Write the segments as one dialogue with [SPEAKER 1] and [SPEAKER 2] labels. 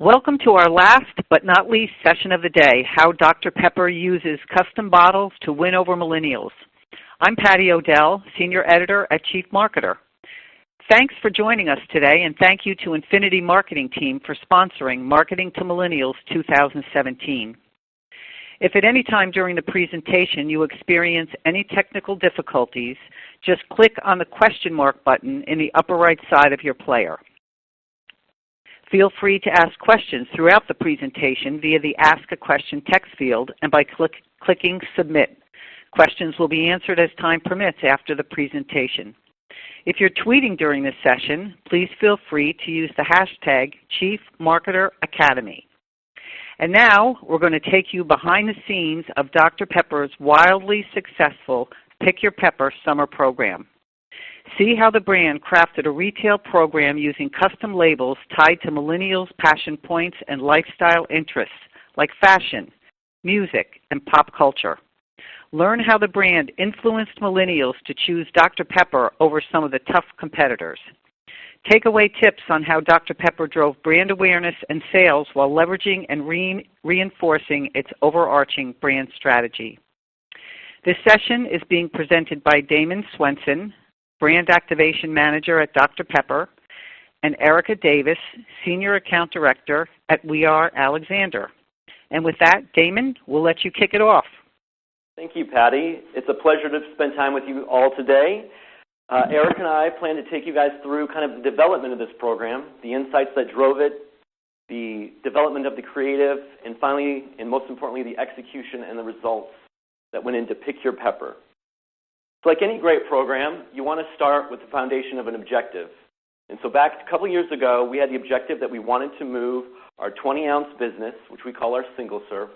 [SPEAKER 1] Welcome to our last but not least session of the day, How Dr. Pepper Uses Custom Bottles to Win Over Millennials. I'm Patty Odell, Senior Editor at Chief Marketer. Thanks for joining us today, and thank you to Infinity Marketing Team for sponsoring Marketing to Millennials 2017. If at any time during the presentation you experience any technical difficulties, just click on the question mark button in the upper right side of your player. Feel free to ask questions throughout the presentation via the Ask a Question text field and by clicking Submit. Questions will be answered as time permits after the presentation. If you're tweeting during this session, please feel free to use the hashtag #ChiefMarketerAcademy. And now we're going to take you behind the scenes of Dr. Pepper's wildly successful Pick Your Pepper summer program. See how the brand crafted a retail program using custom labels tied to millennials' passion points and lifestyle interests like fashion, music, and pop culture. Learn how the brand influenced millennials to choose Dr. Pepper over some of the tough competitors. Take away tips on how Dr. Pepper drove brand awareness and sales while leveraging and reinforcing its overarching brand strategy. This session is being presented by Damon Swenson, Brand Activation Manager at Dr. Pepper, and Erica Davis, Senior Account Director at We Are Alexander. And with that, Damon, we'll let you kick it off.
[SPEAKER 2] Thank you, Patty. It's a pleasure to spend time with you all today. Eric and I plan to take you guys through kind of the development of this program, the insights that drove it, the development of the creative, and finally, and most importantly, the execution and the results that went into Pick Your Pepper. So like any great program, you want to start with the foundation of an objective. And so back a couple years ago, we had the objective that we wanted to move our 20-ounce business, which we call our single serve,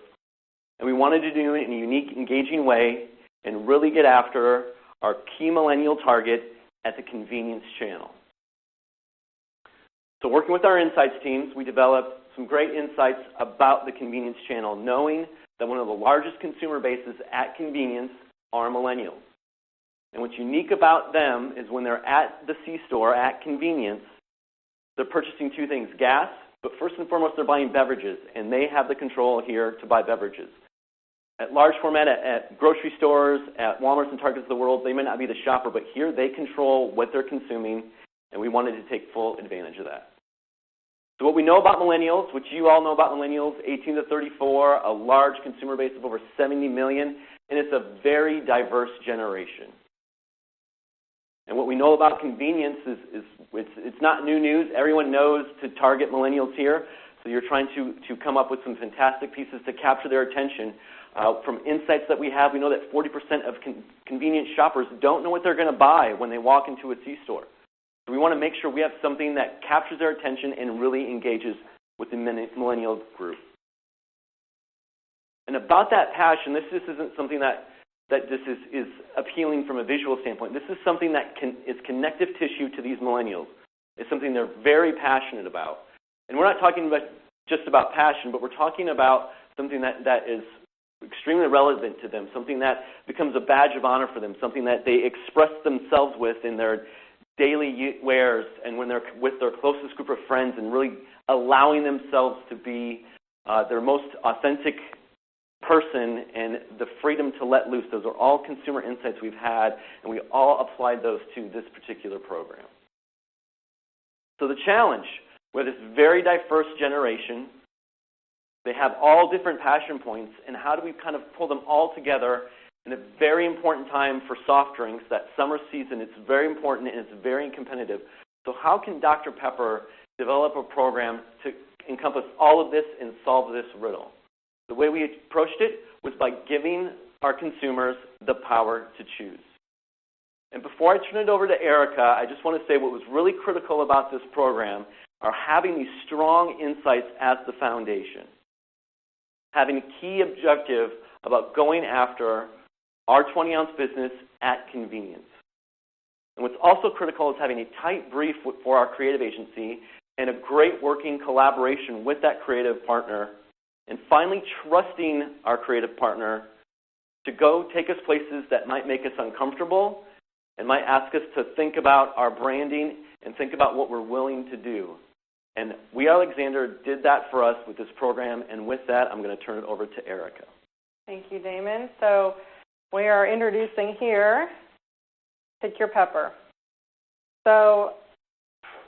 [SPEAKER 2] and we wanted to do it in a unique, engaging way and really get after our key millennial target at the convenience channel. So working with our insights teams, we developed some great insights about the convenience channel, knowing that one of the largest consumer bases at convenience are millennials. And what's unique about them is when they're at the C-store, at convenience, they're purchasing two things, gas, but first and foremost, they're buying beverages, and they have the control here to buy beverages. At large format, at grocery stores, at Walmarts and Targets of the world, they may not be the shopper, but here they control what they're consuming, and we wanted to take full advantage of that. So what we know about millennials, which you all know about millennials, 18 to 34, a large consumer base of over 70 million, and it's a very diverse generation. And what we know about convenience is it's not new news. Everyone knows to target millennials here. So you're trying to come up with some fantastic pieces to capture their attention. From insights that we have, we know that 40% of convenience shoppers don't know what they're going to buy when they walk into a C-store. So we want to make sure we have something that captures their attention and really engages with the millennial group. And about that passion, this isn't something that this is appealing from a visual standpoint. This is something that is connective tissue to these millennials. It's something they're very passionate about. And we're not talking just about passion, but we're talking about something that is extremely relevant to them, something that becomes a badge of honor for them, something that they express themselves with in their daily wears and when they're with their closest group of friends and really allowing themselves to be their most authentic person and the freedom to let loose. Those are all consumer insights we've had, and we all applied those to this particular program. So the challenge with this very diverse generation, they have all different passion points, and how do we kind of pull them all together in a very important time for soft drinks, that summer season? It's very important and it's very competitive. So how can Dr. Pepper develop a program to encompass all of this and solve this riddle? The way we approached it was by giving our consumers the power to choose. And before I turn it over to Erica, I just want to say what was really critical about this program are having these strong insights as the foundation. Having a key objective about going after our 20-ounce business at convenience. And what's also critical is having a tight brief for our creative agency and a great working collaboration with that creative partner, and finally trusting our creative partner to go take us places that might make us uncomfortable and might ask us to think about our branding and think about what we're willing to do. And We Alexander did that for us with this program, and with that, I'm going to turn it over to Erica.
[SPEAKER 3] Thank you, Damon. So we are introducing here Pick Your Pepper. So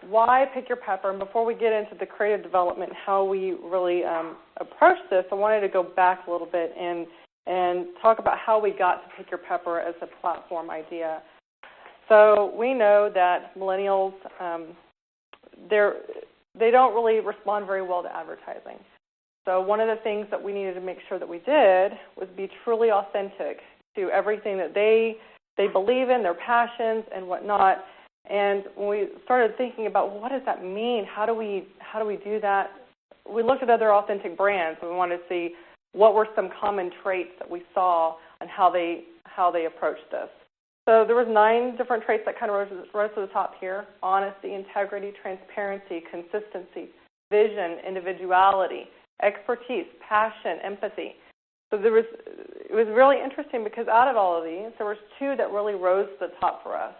[SPEAKER 3] why Pick Your Pepper? And before we get into the creative development, how we really approach this, I wanted to go back a little bit and talk about how we got to Pick Your Pepper as a platform idea. So we know that millennials, they don't really respond very well to advertising. So one of the things that we needed to make sure that we did was be truly authentic to everything that they believe in, their passions and whatnot. And when we started thinking about, well, what does that mean? How do we do that? We looked at other authentic brands, and we wanted to see what were some common traits that we saw and how they approached this. So there was 9 different traits that kind of rose to the top here: honesty, integrity, transparency, consistency, vision, individuality, expertise, passion, empathy. So it was really interesting because out of all of these, there was 2 that really rose to the top for us.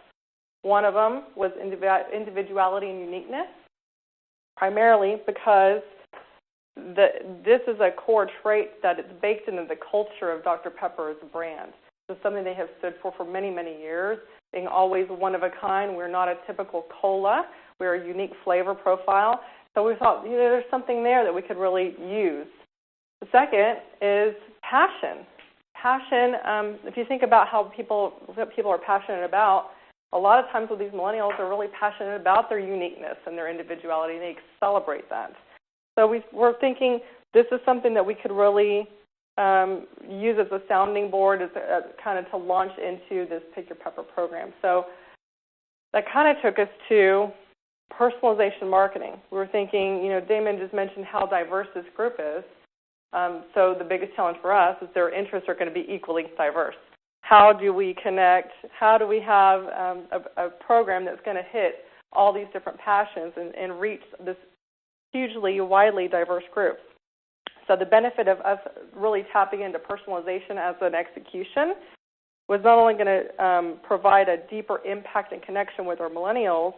[SPEAKER 3] One of them was individuality and uniqueness, primarily because this is a core trait that is baked into the culture of Dr. Pepper as a brand. It's something they have stood for many, many years, being always one of a kind. We're not a typical cola. We're a unique flavor profile. So we thought, there's something there that we could really use. The second is passion. Passion, if you think about what people are passionate about, a lot of times with these millennials are really passionate about their uniqueness and their individuality, and they celebrate that. So we're thinking this is something that we could really use as a sounding board, as kind of to launch into this Pick Your Pepper program. So that kind of took us to personalization marketing. We were thinking, Damon just mentioned how diverse this group is. So the biggest challenge for us is their interests are going to be equally diverse. How do we connect? How do we have a program that's going to hit all these different passions and reach this hugely, widely diverse group? So the benefit of us really tapping into personalization as an execution was not only going to provide a deeper impact and connection with our millennials,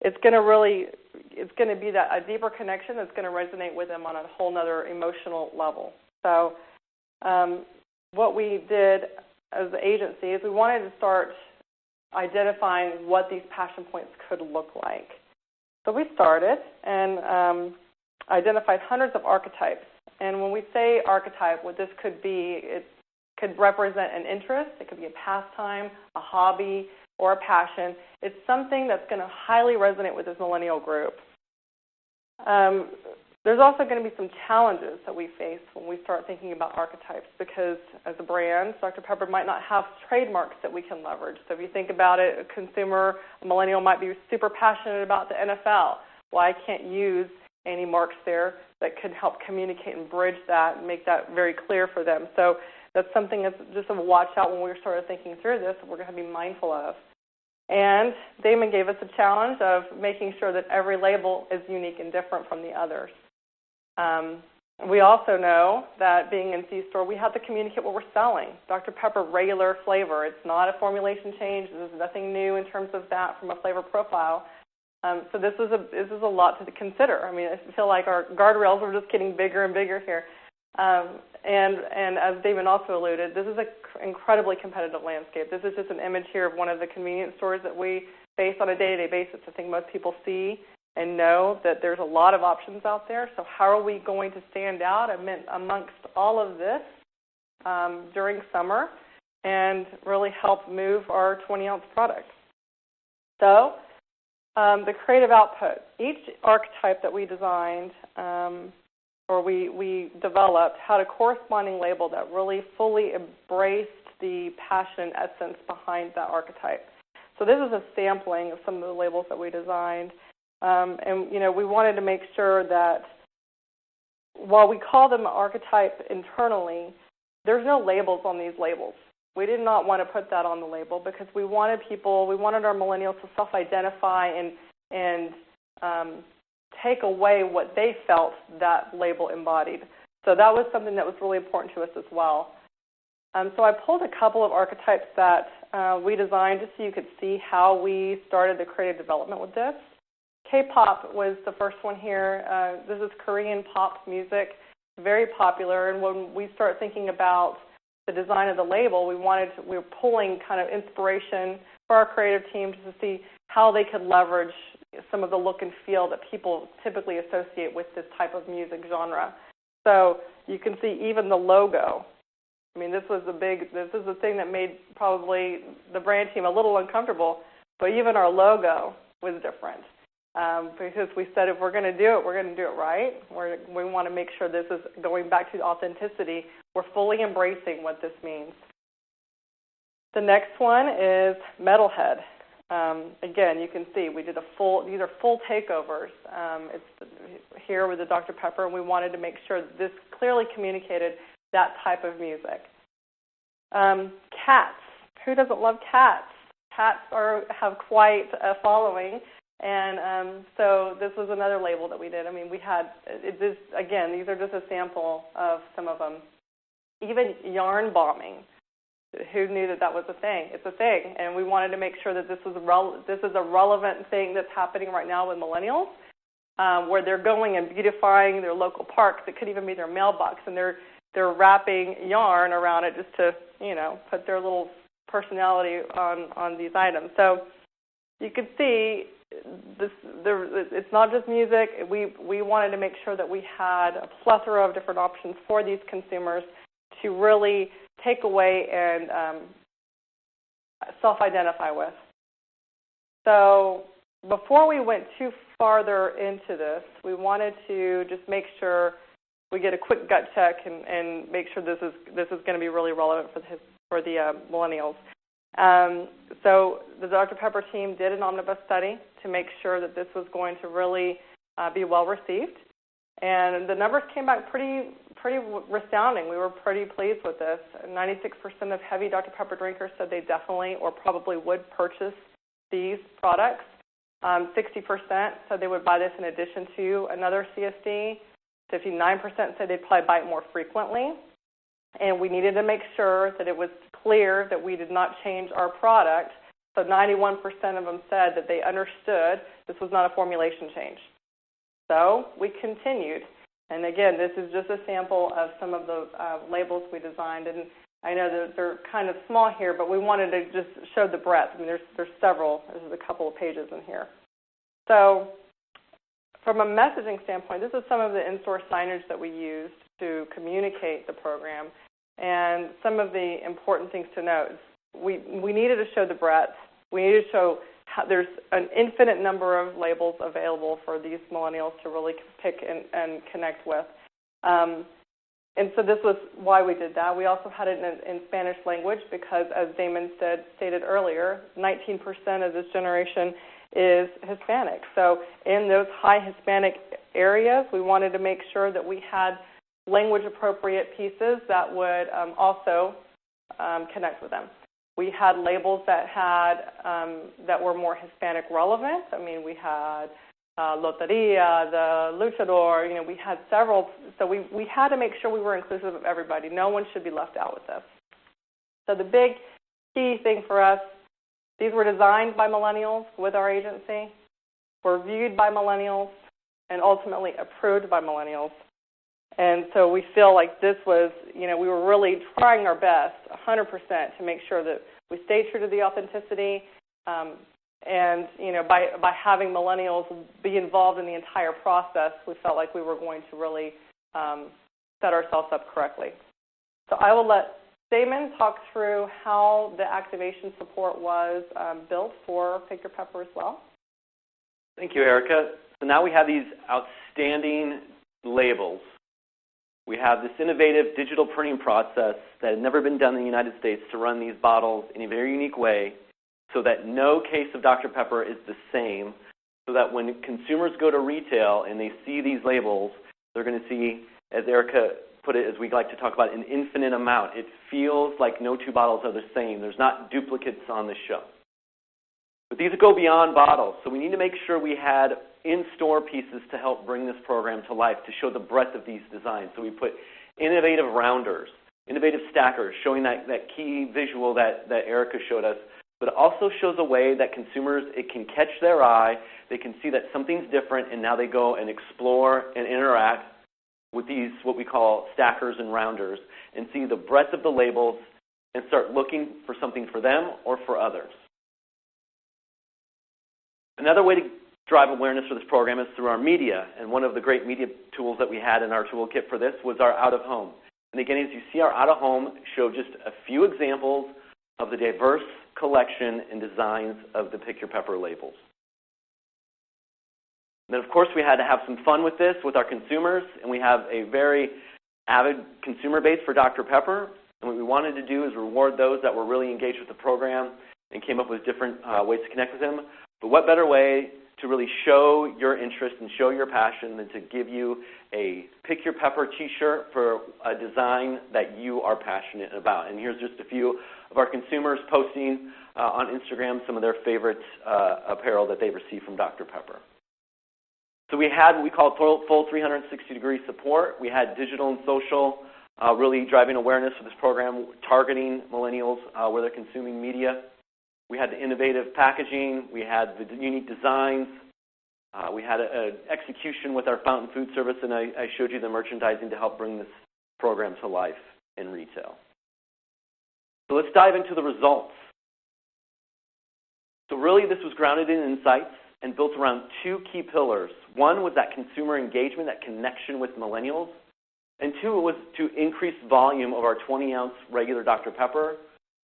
[SPEAKER 3] it's going to be a deeper connection that's going to resonate with them on a whole other emotional level. So what we did as the agency is we wanted to start identifying what these passion points could look like. So we started and identified hundreds of archetypes. And when we say archetype, what this could be, it could represent an interest, it could be a pastime, a hobby, or a passion. It's something that's going to highly resonate with this millennial group. There's also going to be some challenges that we face when we start thinking about archetypes because as a brand, Dr. Pepper might not have trademarks that we can leverage. So if you think about it, a millennial might be super passionate about the NFL. Well, I can't use any marks there that could help communicate and bridge that and make that very clear for them. So that's something that's just a watch out when we started thinking through this that we're going to be mindful of. And Damon gave us a challenge of making sure that every label is unique and different from the others. We also know that being in C-Store, we have to communicate what we're selling. Dr. Pepper regular flavor. It's not a formulation change. There's nothing new in terms of that from a flavor profile. So this is a lot to consider. I mean, I feel like our guardrails are just getting bigger and bigger here. And as Damon also alluded, this is an incredibly competitive landscape. This is just an image here of one of the convenience stores that we face on a day-to-day basis. I think most people see and know that there's a lot of options out there. So how are we going to stand out amongst all of this during summer and really help move our 20-ounce product? So the creative output. Each archetype that we designed or we developed had a corresponding label that really fully embraced the passion essence behind that archetype. So this is a sampling of some of the labels that we designed. And we wanted to make sure that while we call them archetype internally, there's no labels on these labels. We did not want to put that on the label because we wanted our millennials to self-identify and take away what they felt that label embodied. So that was something that was really important to us as well. So I pulled a couple of archetypes that we designed just so you could see how we started the creative development with this. K-pop was the first one here. This is Korean pop music, very popular. And when we start thinking about the design of the label, we were pulling kind of inspiration for our creative team just to see how they could leverage some of the look and feel that people typically associate with this type of music genre. So you can see even the logo. I mean, this is the thing that made probably the brand team a little uncomfortable, but even our logo was different. Because we said if we're going to do it, we're going to do it right. We want to make sure this is going back to authenticity. We're fully embracing what this means. The next one is Metalhead. Again, you can see we did these are full takeovers. It's here with the Dr. Pepper, and we wanted to make sure that this clearly communicated that type of music. Cats. Who doesn't love cats? Cats have quite a following. And so this was another label that we did. I mean, we had, again, these are just a sample of some of them. Even yarn bombing. Who knew that was a thing? It's a thing. And we wanted to make sure that this is a relevant thing that's happening right now with millennials, where they're going and beautifying their local parks. It could even be their mailbox. And they're wrapping yarn around it just to, put their little personality on these items. So you could see it's not just music. We wanted to make sure that we had a plethora of different options for these consumers to really take away and self-identify with. So before we went too farther into this, we wanted to just make sure we get a quick gut check and make sure this is going to be really relevant for the millennials. So the Dr. Pepper team did an omnibus study to make sure that this was going to really be well received. And the numbers came back pretty resounding. We were pretty pleased with this. 96% of heavy Dr. Pepper drinkers said they definitely or probably would purchase these products. 60% said they would buy this in addition to another CSD. 59% said they'd probably buy it more frequently. And we needed to make sure that it was clear that we did not change our product. So 91% of them said that they understood this was not a formulation change. So we continued. And again, this is just a sample of some of the labels we designed. And I know that they're kind of small here, but we wanted to just show the breadth. I mean, there's several. There's a couple of pages in here. So from a messaging standpoint, this is some of the in-store signage that we used to communicate the program. And some of the important things to note, we needed to show the breadth. We needed to show how there's an infinite number of labels available for these millennials to really pick and connect with. And so this was why we did that. We also had it in Spanish language because, as Damon stated earlier, 19% of this generation is Hispanic. So in those high Hispanic areas, we wanted to make sure that we had language-appropriate pieces that would also connect with them. We had labels that were more Hispanic relevant. I mean, we had Loteria, the Luchador. We had several. So we had to make sure we were inclusive of everybody. No one should be left out with this. So the big key thing for us, these were designed by millennials with our agency, were viewed by millennials, and ultimately approved by millennials. And so we feel like this was, we were really trying our best, 100%, to make sure that we stayed true to the authenticity. And, by having millennials be involved in the entire process, we felt like we were going to really set ourselves up correctly. So I will let Damon talk through how the activation support was built for Dr. Pepper as well.
[SPEAKER 2] Thank you, Erica. So now we have these outstanding labels. We have this innovative digital printing process that had never been done in the United States to run these bottles in a very unique way so that no case of Dr. Pepper is the same, so that when consumers go to retail and they see these labels, they're going to see, as Erica put it, as we like to talk about, an infinite amount. It feels like no two bottles are the same. There's not duplicates on the shelf. But these go beyond bottles, so we need to make sure we had in-store pieces to help bring this program to life, to show the breadth of these designs. So we put innovative rounders, innovative stackers, showing that key visual that Erica showed us, but it also shows a way that consumers, it can catch their eye, they can see that something's different, and now they go and explore and interact with these, what we call stackers and rounders, and see the breadth of the labels and start looking for something for them or for others. Another way to drive awareness for this program is through our media, and one of the great media tools that we had in our toolkit for this was our out-of-home. And again, as you see, our out-of-home show just a few examples of the diverse collection and designs of the Pick Your Pepper labels. And then, of course, we had to have some fun with this with our consumers, and we have a very avid consumer base for Dr. Pepper. And what we wanted to do is reward those that were really engaged with the program and came up with different ways to connect with them. But what better way to really show your interest and show your passion than to give you a Pick Your Pepper t-shirt for a design that you are passionate about. And here's just a few of our consumers posting on Instagram some of their favorite apparel that they've received from Dr. Pepper. So we had what we call full 360-degree support. We had digital and social really driving awareness for this program, targeting millennials where they're consuming media. We had the innovative packaging. We had the unique designs. We had an execution with our fountain food service, and I showed you the merchandising to help bring this program to life in retail. So let's dive into the results. So really this was grounded in insights and built around two key pillars. One was that consumer engagement, that connection with millennials, and two was to increase volume of our 20-ounce regular Dr. Pepper,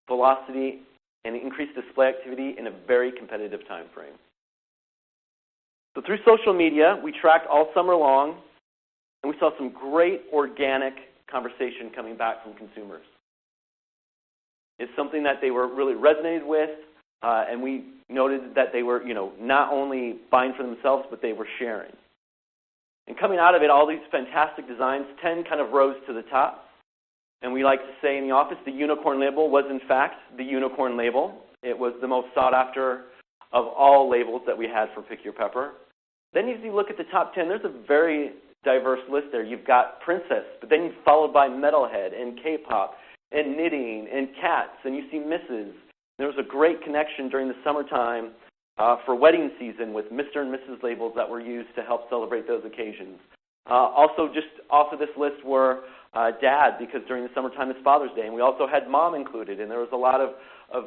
[SPEAKER 2] velocity, and increase display activity in a very competitive time frame. So through social media, we tracked all summer long, and we saw some great organic conversation coming back from consumers. It's something that they were really resonated with, and we noted that they were, not only buying for themselves, but they were sharing. And coming out of it, all these fantastic designs, 10 kind of rose to the top. And we like to say in the office, the unicorn label was in fact the unicorn label. It was the most sought after of all labels that we had for Pick Your Pepper. Then as you look at the top 10, there's a very diverse list there. You've got princess, but then you're followed by metalhead and K-pop and knitting and cats, and you see Mrs. There was a great connection during the summertime for wedding season with Mr. and Mrs. labels that were used to help celebrate those occasions. Also, just off of this list were dad, because during the summertime it's Father's Day, and we also had mom included, and there was a lot of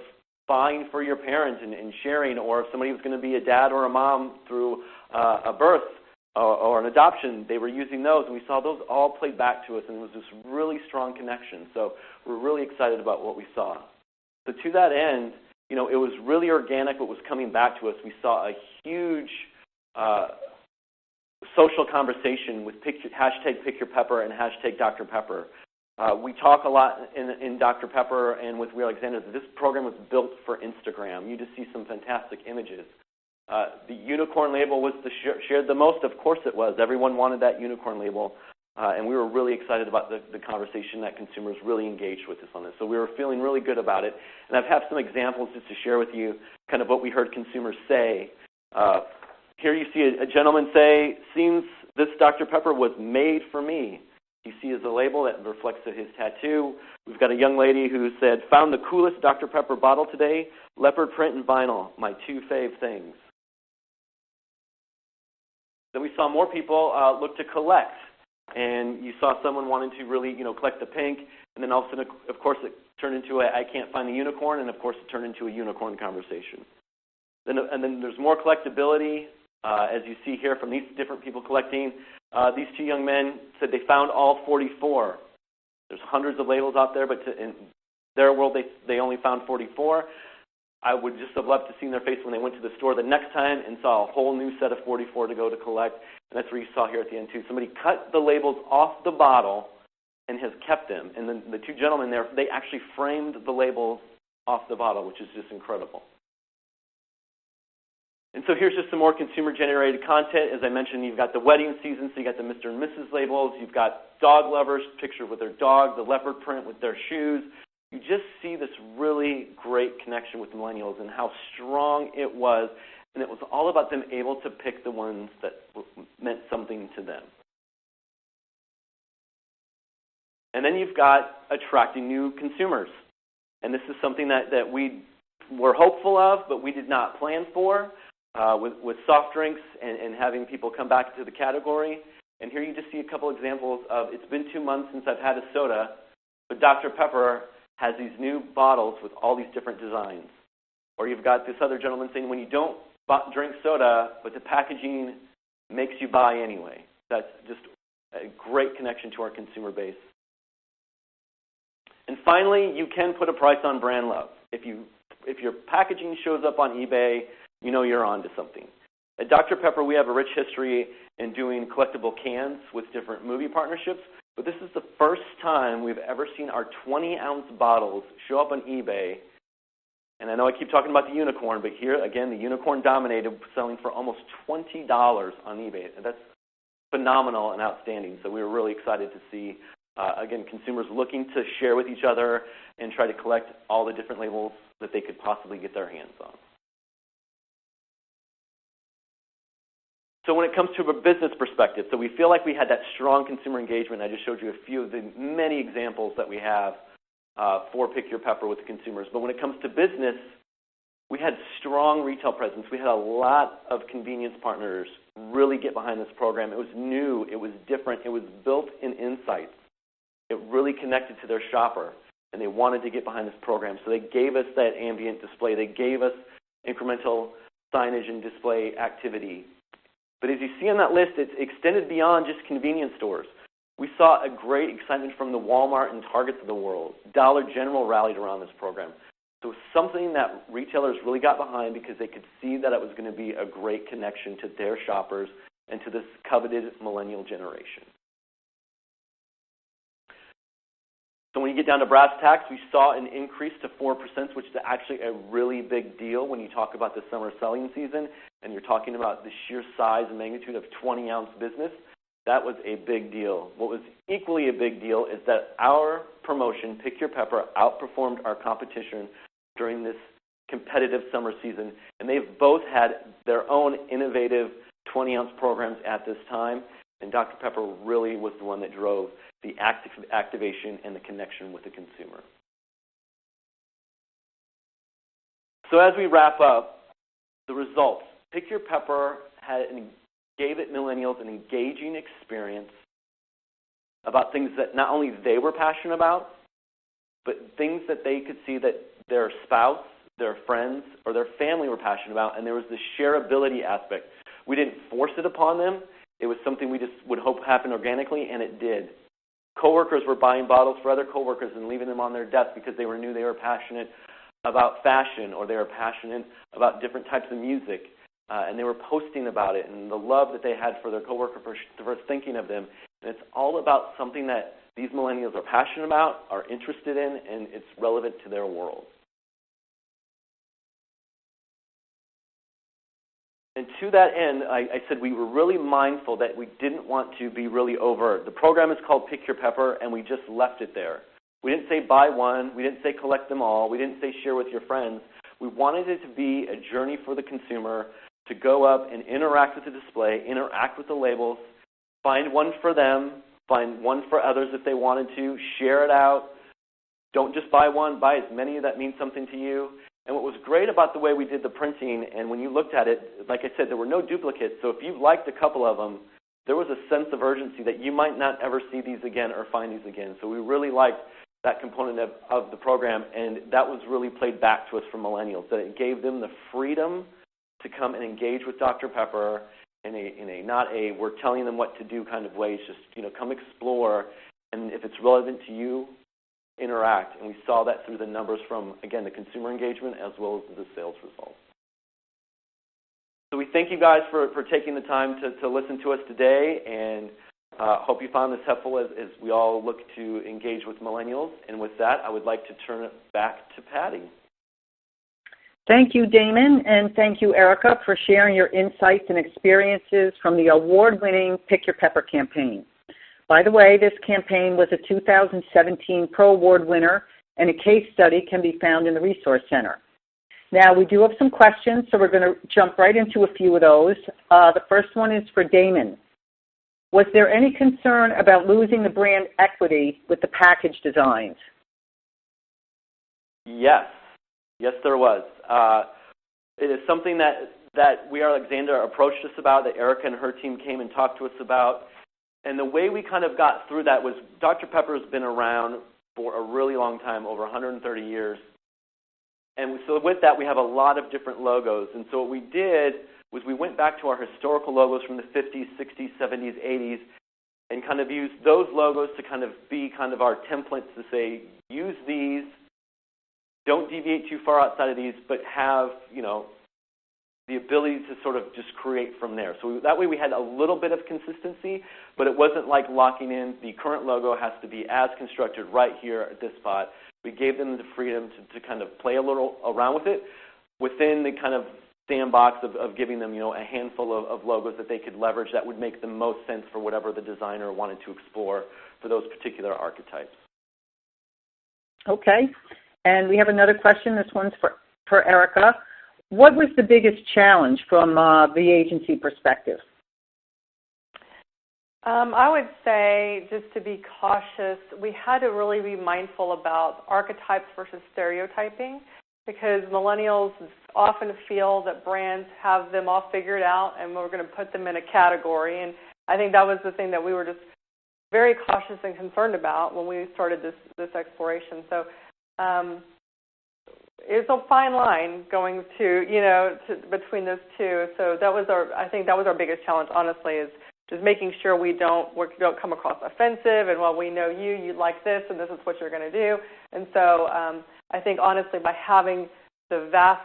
[SPEAKER 2] buying for your parent and sharing, or if somebody was going to be a dad or a mom through a birth or an adoption, they were using those, and we saw those all played back to us, and it was this really strong connection. So we're really excited about what we saw. So to that end, it was really organic what was coming back to us. We saw a huge social conversation with hashtag Pick Your Pepper and hashtag Dr. Pepper. We talk a lot in Dr. Pepper and with We Alexander that this program was built for Instagram. You just see some fantastic images. The unicorn label was shared the most. Of course it was. Everyone wanted that unicorn label. And we were really excited about the conversation that consumers really engaged with us on this. So we were feeling really good about it. And I've had some examples just to share with you kind of what we heard consumers say. Here you see a gentleman say, seems this Dr. Pepper was made for me. You see is a label that reflects his tattoo. We've got a young lady who said, found the coolest Dr. Pepper bottle today, leopard print and vinyl, my two fave things. Then we saw more people look to collect. And you saw someone wanting to really, collect the pink. And then all of a sudden, of course, it turned into I can't find the unicorn. And, of course, it turned into a unicorn conversation. And then there's more collectability, as you see here from these different people collecting. These two young men said they found all 44. There's hundreds of labels out there, but in their world, they only found 44. I would just have loved to see their face when they went to the store the next time and saw a whole new set of 44 to go to collect. And that's where you saw here at the end, too. Somebody cut the labels off the bottle and has kept them. And then the two gentlemen there, they actually framed the labels off the bottle, which is just incredible. And so here's just some more consumer-generated content. As I mentioned, you've got the wedding season, so you got the Mr. and Mrs. labels. You've got dog lovers pictured with their dog, the leopard print with their shoes. You just see this really great connection with millennials and how strong it was. And it was all about them able to pick the ones that meant something to them. And then you've got attracting new consumers. And this is something that we were hopeful of, but we did not plan for, with soft drinks and having people come back to the category. And here you just see a couple examples of, it's been 2 months since I've had a soda, but Dr. Pepper has these new bottles with all these different designs. Or you've got this other gentleman saying, when you don't drink soda, but the packaging makes you buy anyway. That's just a great connection to our consumer base. And finally, you can put a price on brand love. If your packaging shows up on eBay, you know you're onto something. At Dr. Pepper, we have a rich history in doing collectible cans with different movie partnerships, but this is the first time we've ever seen our 20-ounce bottles show up on eBay. And I know I keep talking about the unicorn, but here, again, the unicorn dominated, selling for almost $20 on eBay. And that's phenomenal and outstanding. So we were really excited to see, again, consumers looking to share with each other and try to collect all the different labels that they could possibly get their hands on. So when it comes to a business perspective, so we feel like we had that strong consumer engagement. I just showed you a few of the many examples that we have for Pick Your Pepper with the consumers. But when it comes to business, we had strong retail presence. We had a lot of convenience partners really get behind this program. It was new. It was different. It was built in insights. It really connected to their shopper, and they wanted to get behind this program. So they gave us that ambient display. They gave us incremental signage and display activity. But as you see on that list, it's extended beyond just convenience stores. We saw a great excitement from the Walmart and Targets of the world. Dollar General rallied around this program. So it was something that retailers really got behind because they could see that it was going to be a great connection to their shoppers and to this coveted millennial generation. So when you get down to brass tacks, we saw an increase to 4%, which is actually a really big deal when you talk about the summer selling season and you're talking about the sheer size and magnitude of 20-ounce business. That was a big deal. What was equally a big deal is that our promotion, Pick Your Pepper, outperformed our competition during this competitive summer season, and they've both had their own innovative 20-ounce programs at this time, and Dr. Pepper really was the one that drove the activation and the connection with the consumer. So as we wrap up, the results. Pick Your Pepper gave millennials an engaging experience about things that not only they were passionate about, but things that they could see that their spouse, their friends, or their family were passionate about, and there was the shareability aspect. We didn't force it upon them. It was something we just would hope happened organically, and it did. Coworkers were buying bottles for other coworkers and leaving them on their desk because they knew they were passionate about fashion or they were passionate about different types of music. And they were posting about it and the love that they had for their coworker for thinking of them. And it's all about something that these millennials are passionate about, are interested in, and it's relevant to their world. And to that end, I said we were really mindful that we didn't want to be really overt. The program is called Pick Your Pepper, and we just left it there. We didn't say buy one. We didn't say collect them all. We didn't say share with your friends. We wanted it to be a journey for the consumer to go up and interact with the display, interact with the labels, find one for them, find one for others if they wanted to, share it out. Don't just buy one, buy as many that mean something to you. And what was great about the way we did the printing, and when you looked at it, like I said, there were no duplicates. So if you liked a couple of them, there was a sense of urgency that you might not ever see these again or find these again. So we really liked that component of the program, and that was really played back to us from millennials, that it gave them the freedom to come and engage with Dr. Pepper in a not a we're telling them what to do kind of way. It's just, come explore, and if it's relevant to you, interact. And we saw that through the numbers from, again, the consumer engagement as well as the sales results. So we thank you guys for taking the time to listen to us today, and hope you found this helpful as we all look to engage with millennials. And with that, I would like to turn it back to Patty.
[SPEAKER 1] Thank you, Damon, and thank you, Erica, for sharing your insights and experiences from the award-winning Pick Your Pepper campaign. By the way, this campaign was a 2017 Pro Award winner, and a case study can be found in the Resource Center. Now, we do have some questions, so we're going to jump right into a few of those. The first one is for Damon. Was there any concern about losing the brand equity with the package designs?
[SPEAKER 2] Yes. Yes, there was. It is something that We Are Alexander approached us about, that Erica and her team came and talked to us about. And the way we kind of got through that was Dr. Pepper has been around for a really long time, over 130 years. And so with that, we have a lot of different logos. And so what we did was we went back to our historical logos from the 50s, 60s, 70s, 80s, and kind of used those logos to kind of be kind of our templates to say, use these, don't deviate too far outside of these, but have, the ability to sort of just create from there. So that way we had a little bit of consistency, but it wasn't like locking in the current logo has to be as constructed right here at this spot. We gave them the freedom to kind of play a little around with it within the kind of sandbox of giving them, a handful of logos that they could leverage that would make the most sense for whatever the designer wanted to explore for those particular archetypes.
[SPEAKER 1] Okay. And we have another question. This one's for Erica. What was the biggest challenge from the agency perspective?
[SPEAKER 3] I would say, just to be cautious, we had to really be mindful about archetypes versus stereotyping, because millennials often feel that brands have them all figured out and we're going to put them in a category. And I think that was the thing that we were just very cautious and concerned about when we started this exploration. So it's a fine line going between those two. So I think that was our biggest challenge, honestly, is just making sure we don't come across offensive, and we know you like this, and this is what you're going to do. And so I think, honestly, by having the vast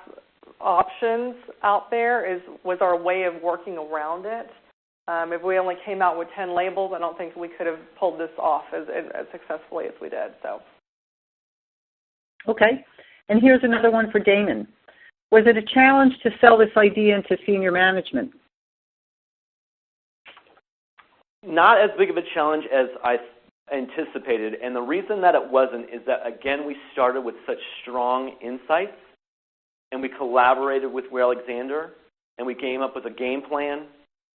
[SPEAKER 3] options out there was our way of working around it. If we only came out with 10 labels, I don't think we could have pulled this off as successfully as we did. So.
[SPEAKER 1] Okay. And here's another one for Damon. Was it a challenge to sell this idea into senior management?
[SPEAKER 2] Not as big of a challenge as I anticipated, and the reason that it wasn't is that, again, we started with such strong insights, and we collaborated with Will Alexander, and we came up with a game plan,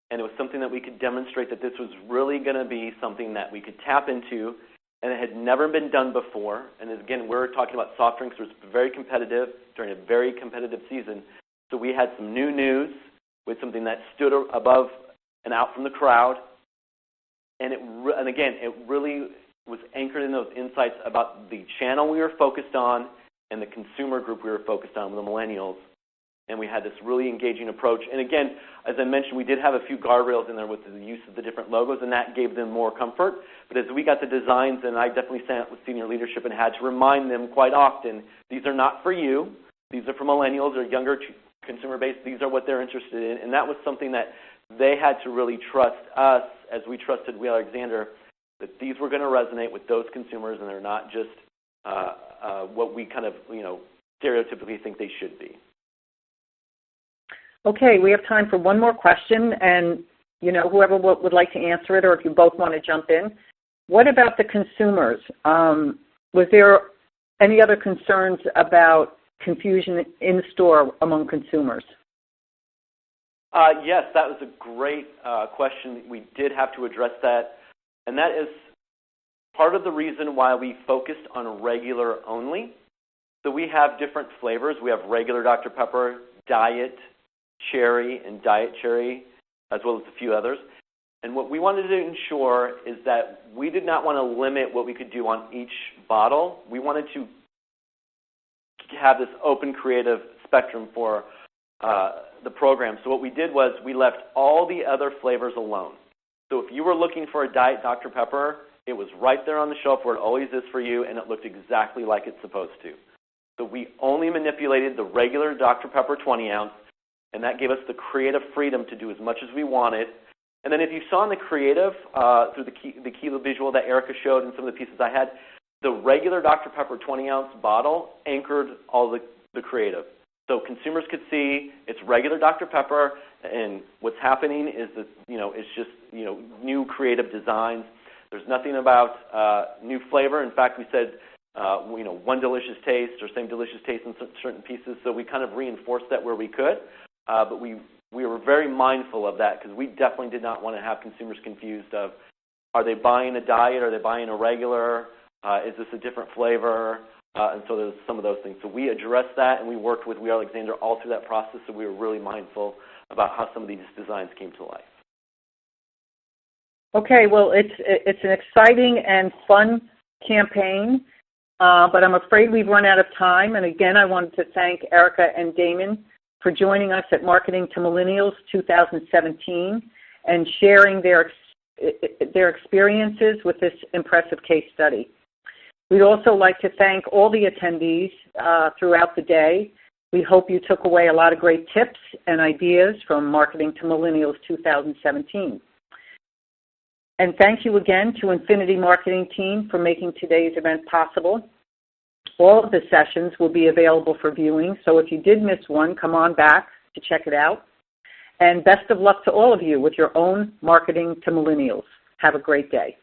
[SPEAKER 2] and it was something that we could demonstrate that this was really going to be something that we could tap into, and it had never been done before. And again, we're talking about soft drinks, which was very competitive during a very competitive season. So we had some new news with something that stood above and out from the crowd. And again, it really was anchored in those insights about the channel we were focused on and the consumer group we were focused on, the millennials. And we had this really engaging approach. And again, as I mentioned, we did have a few guardrails in there with the use of the different logos, and that gave them more comfort. But as we got the designs, and I definitely sat with senior leadership and had to remind them quite often, these are not for you. These are for millennials or younger consumer base. These are what they're interested in. And that was something that they had to really trust us, as we trusted Will Alexander, that these were going to resonate with those consumers, and they're not just what we kind of, stereotypically think they should be.
[SPEAKER 1] Okay, we have time for one more question, and, whoever would like to answer it, or if you both want to jump in. What about the consumers? Was there any other concerns about confusion in store among consumers?
[SPEAKER 2] Yes, that was a great question. We did have to address that, and that is part of the reason why we focused on regular only. So we have different flavors. We have regular Dr. Pepper, Diet, Cherry, and Diet Cherry, as well as a few others. And what we wanted to ensure is that we did not want to limit what we could do on each bottle. We wanted to have this open creative spectrum for the program. So what we did was we left all the other flavors alone. So if you were looking for a Diet Dr. Pepper, it was right there on the shelf where it always is for you, and it looked exactly like it's supposed to. So we only manipulated the regular Dr. Pepper 20-ounce, and that gave us the creative freedom to do as much as we wanted. And then if you saw in the creative, through the key visual that Erica showed and some of the pieces I had, the regular Dr. Pepper 20-ounce bottle anchored all the creative. So consumers could see it's regular Dr. Pepper, and what's happening is that, it's just, new creative designs. There's nothing about new flavor. In fact, we said, one delicious taste or same delicious taste in certain pieces. So we kind of reinforced that where we could. But we were very mindful of that, because we definitely did not want to have consumers confused of, are they buying a diet, are they buying a regular, is this a different flavor? And so there's some of those things. So we addressed that, and we worked with We Are Alexandria all through that process, so we were really mindful about how some of these designs came to life.
[SPEAKER 1] Okay, well, it's an exciting and fun campaign, but I'm afraid we've run out of time. And again, I wanted to thank Erica and Damon for joining us at Marketing to Millennials 2017 and sharing their experiences with this impressive case study. We'd also like to thank all the attendees throughout the day. We hope you took away a lot of great tips and ideas from Marketing to Millennials 2017. And thank you again to Infinity Marketing Team for making today's event possible. All of the sessions will be available for viewing, so if you did miss one, come on back to check it out. And best of luck to all of you with your own Marketing to Millennials. Have a great day.